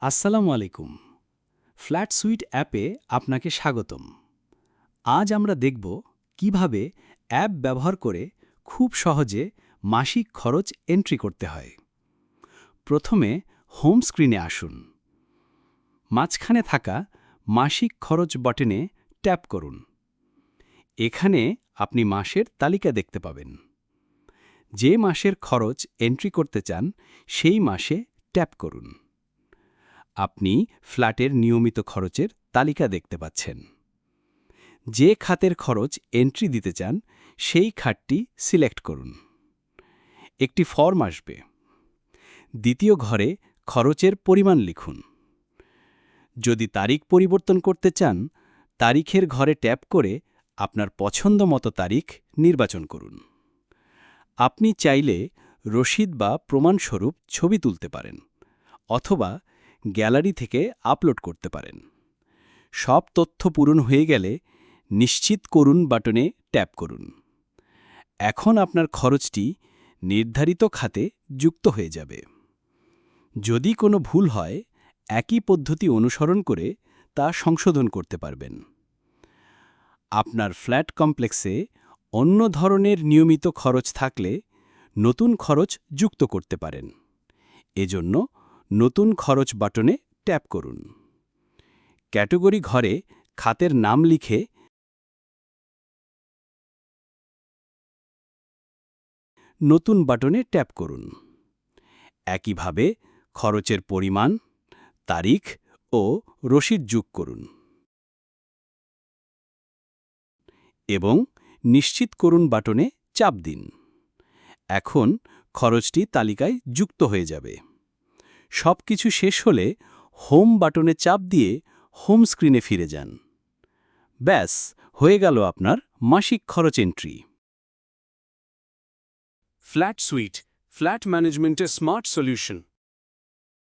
আসসালামু আলাইকুম। Flat sweet অ্যাপে আপনাকে স্বাগতম। আজ আমরা দেখব কিভাবে অ্যাপ ব্যবহার করে খুব সহজে মাসিক খরচ এন্ট্রি করতে হয়। প্রথমে হোম স্ক্রিনে আসুন। মাঝখানে থাকা মাসিক খরচ বাটনে ট্যাপ করুন। এখানে আপনি মাসের তালিকা দেখতে পাবেন। যে মাসের খরচ এন্ট্রি করতে চান সেই মাসে ট্যাপ করুন। আপনি ফ্ল্যাটের নিয়মিত খরচের তালিকা দেখতে পাচ্ছেন। যে খাতের খরচ এন্ট্রি দিতে চান সেই খাতটি সিলেক্ট করুন। একটি ফর্ম আসবে। দ্বিতীয় ঘরে খরচের পরিমাণ লিখুন। যদি তারিখ পরিবর্তন করতে চান তারিখের ঘরে ট্যাপ করে আপনার পছন্দমতো তারিখ নির্বাচন করুন। আপনি চাইলে রসিদ বা প্রমাণস্বরূপ ছবি তুলতে পারেন অথবা গ্যালারি থেকে আপলোড করতে পারেন। সব তথ্য পূরণ হয়ে গেলে নিশ্চিত করুন বাটনে ট্যাপ করুন। এখন আপনার খরচটি নির্ধারিত খাতে যুক্ত হয়ে যাবে। যদি কোনো ভুল হয় একই পদ্ধতি অনুসরণ করে তা সংশোধন করতে পারবেন। আপনার ফ্ল্যাট কমপ্লেক্সে অন্য ধরনের নিয়মিত খরচ থাকলে নতুন খরচ যুক্ত করতে পারেন। এজন্য নতুন খরচ বাটনে ট্যাপ করুন। ক্যাটেগরি ঘরে খাতের নাম লিখে নতুন বাটনে ট্যাপ করুন। একইভাবে খরচের পরিমাণ, তারিখ ও রসিদ যোগ করুন এবং নিশ্চিত করুন বাটনে চাপ দিন। এখন খরচটি তালিকায় যুক্ত হয়ে যাবে। সবকিছু শেষ হলে হোম বাটনে চাপ দিয়ে হোম স্ক্রিনে ফিরে যান। ব্যাস, হয়ে গেল আপনার মাসিক খরচ এন্ট্রি। ফ্ল্যাট সুইট, ফ্ল্যাট ম্যানেজমেন্টের স্মার্ট সলিউশন।